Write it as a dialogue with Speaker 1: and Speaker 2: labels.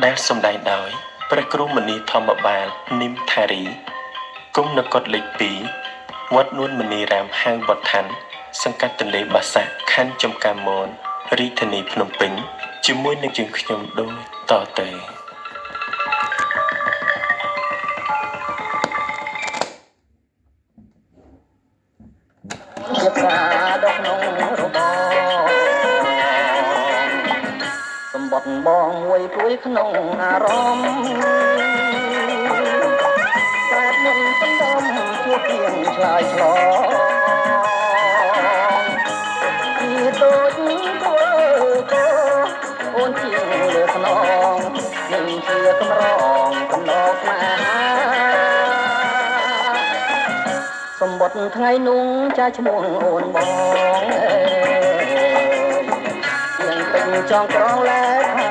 Speaker 1: ដែលសម្ដែងដោយព្រះគ្រូមនីធម្មបាលនិមថារីគង់នៅកុដិលេខ2វត្តនួនមនីរាមហាងវត្តឋានសង្កាត់ទន្លេបាសាក់ខណ្ឌចំការមនរាជធានីភ្នំពេញជាមួយនឹងយើងខ្ញុំដូចតទៅ
Speaker 2: ជាប្រាដក្នុងរបរសម្បត្តិបងមួយព្រួយក្នុងអារម្មណ៍តែមិនសំដំជួបទៀងឆ្លើយឆ្លងពីដូចធ្វើកោអូនជាងលើខ្នងនឹងជាកម្រងកំណត់ស្នេហាសម្បត្តិថ្ងៃនោះចាឈ្មោះអូនបងអើយយ៉ាងពេញចង់ក្រងលែ